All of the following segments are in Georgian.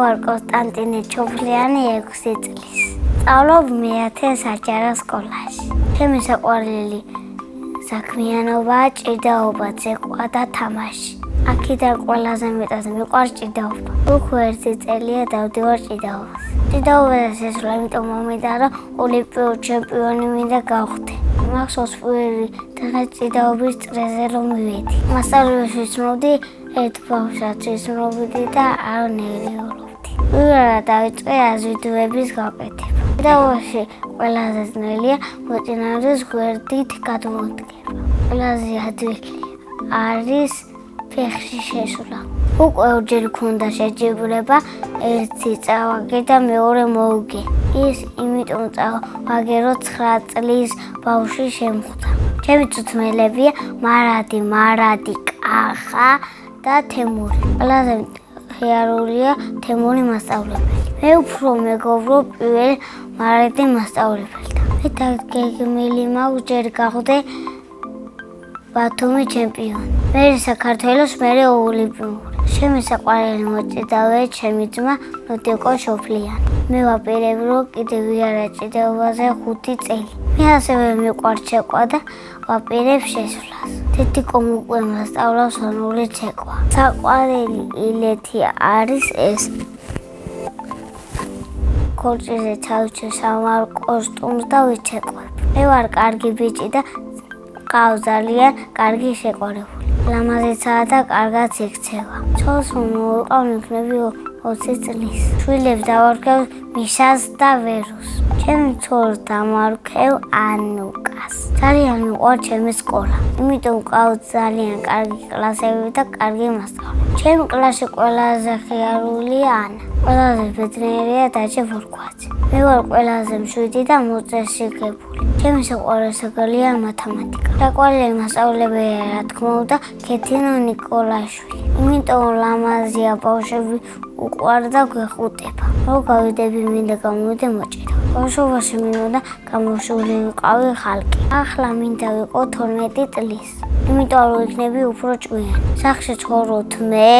ვარ კონსტანტინე ჩოფლიანი 6 წლის. სწავლობ მე-10 საჯარო სკოლაში. ჩემი საყვარელი საქმიანობაა ჭიდაობა, ცეკვა და თამაში. აქედან ყველაზე მეტად მიყვარს ჭიდაობა. უკვე 1 წელია დავდივარ ჭიდაობას. ჭიდაობას ესწრა, იმიტომ მომიდა, რომ ოლიმპიური ჩემპიონი მინდა გავხდე. მახსოვს პირველი დღე ჭიდაობის წრეზე რომ მივედი. მასწავლებელს ვიცნობდი, ერთ ბავშვს ვიცნობდი და არანაირი ველოდი. პირველად დავიწყე აზრიდვების გაკეთება. ჭიდაობაში ყველაზე ძნელია მოწინააღმდეგეს გვერდით გადმოდგება. ყველაზე ადვილი არის ფეხში შესვლა. უკვე ორჯერ მქონდა შეჯიბრება, ერთი წავაგე და მეორე მოვუგე. ის იმიტომ წავაგე, რომ 9 წლის ბავშვი შემხვდა. ჩემი წუთმელებია მარადი, კახა და თემური. ყველაზე ხიარულია თემური მასწავლებელი. მე უფრო მეგობრობ პირველ მარადი მასწავლებელთან. მე დაგეგმილი მაქვს ჯერ გავხდე ბათუმის ჩემპიონი. მე საქართველოს, მე ოლიმპიური. ჩემი საყვარელი მოჭიდავეა ჩემი ძმა ნოდიკო შოფლიანი. მე ვაპირებ, რომ კიდევ ვიარა ჭიდაობაზე 5 წელი. მე ასევე მიყვარს ცეკვა და ვაპირებ შესვლას. დედიკომ უკვე მასწავლავს ონური ცეკვა. საყვარელი ილეთი არის ეს. კოჭიზე ჩავჭე სამარ კოსტუმს და ვიცეკვებ. მე ვარ კარგი ბიჭი და ყავს ძალიან კარგი შეყვარებული. ლამაზიცაა და კარგად იქცევა. ცოლს რომ მოვიყავ იქნები 20 წლის. შვილებს დავარქევ მიშას და ვერუს. ჩემი ცოლს დამარქევ ანუკას. ძალიან მიყვარს ჩემი სკოლა. იმიტომ ყავს ძალიან კარგი კლასები და კარგი მასწავლებელი. ჩემი კლასში ყველაზე ხიარულია ანა. ყველაზე ბედნიერია დაჭე ვორკვაძე. მე ვარ ყველაზე მშვიდი და მოწესრიგებული. ჩემი საყვარელი საგალია მათემატიკა. საყვარელი მასწავლებელია, რა თქმა უნდა, ქეთინო ნიკოლაშვილი. იმიტომ ლამაზია ბავშვები უყვარ და გვეხუტება. რო გავიდები მინდა გამოვიდე მოჭედა. ბავშვობაში მინდა გამოშვული ვიყავი ხალკი. ახლა მინდა ვიყო 12 წლის. იმიტომ რომ იქნები უფრო ჭკვიანი. სახლში ცხოვრობთ მე,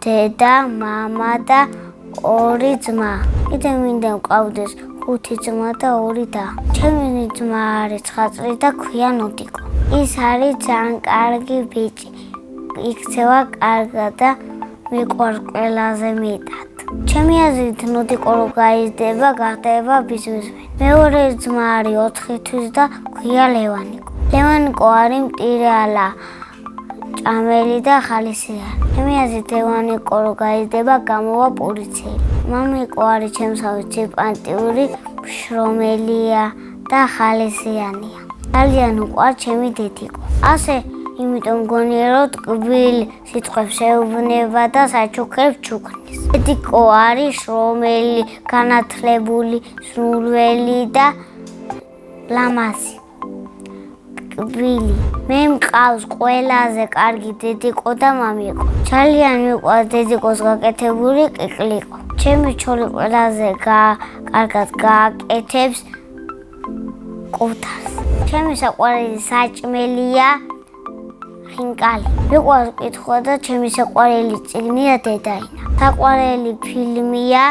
დედა, მამა და 2 ძმა. კიდევ მინდა ვყავდეს 5 ძმა და 2 და. ჩემი ძმა არის 9 წლის და ქვია ნოდიკო. ის არის ძალიან კარგი ბიჭი. იქცევა კარგად და მიყვარს ყველაზე მეტად. ჩემი აზრით ნოდიკო რო გაიზრდება, გახდება ბიზნესმენი. მეორე ძმა არის 4 თვის და ქვია ლევანიკო. ლევანიკო არის მტირალა, ჭამელი და ხალისიანი. ჩემი აზრით ლევანიკო რო გაიზრდება, გამოვა პოლიციელი. მამიკო არის ჩემსავე სიმპათიური, შრომელია და ხალისიანია. ძალიან უყვარს ჩემი დედიკო. ასე იმიტომ მგონია, რომ ტკბილ სიტყვებს ეუბნება და საჩუქრებს ჩუქნის. დედიკო არის შრომელი, განათლებული, სრულველი და ლამაზი. ტკბილი. მე მყავს ყველაზე კარგი დედიკო და მამიკო. ძალიან მიყვარს დედიკოს გაკეთებული კიკლიკო. ჩემი ჩოლი ყველაზე კარგად გააკეთებს კუთას. ჩემი საყვარელი საჭმელია ხინკალი. მიყვარს კითხვა და ჩემი საყვარელი წიგნია დედაინა. საყვარელი ფილმია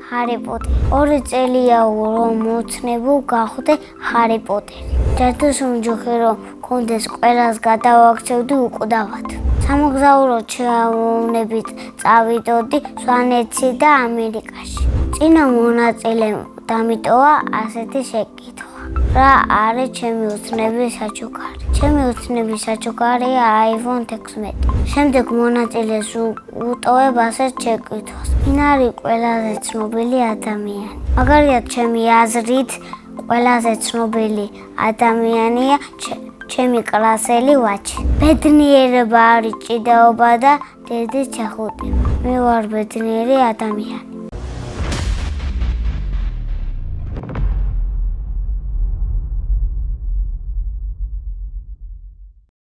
ჰარი პოტერი. 2 წელია რომ მოცნებულ გავხდე ჰარი პოტერი. ჯადოს უმჯოხე რომ მქონდეს ყველას გადავაქცევდი უკვდავად. სამოგზაურო ჩამოვნებით წავიდოდი სვანეთში და ამერიკაში. წინა მონაწილემ დამიტოვა ასეთი შეკითხვა. რა არის ჩემი ოცნების საჩუქარი? ჩემი ოცნების საჩუქარია iPhone 16. შემდეგ მონაწილეს უტოვებ ასეთ შეკითხვას. ვინ არის ყველაზე ცნობილი ადამიანი? მაგალითად, ჩემი აზრით, ყველაზე ცნობილი ადამიანია ჩემი კლასელი ვაჭი. ბედნიერება არის ჭიდაობა და დედის ჩახუტება. მე ვარ ბედნიერი ადამიანი.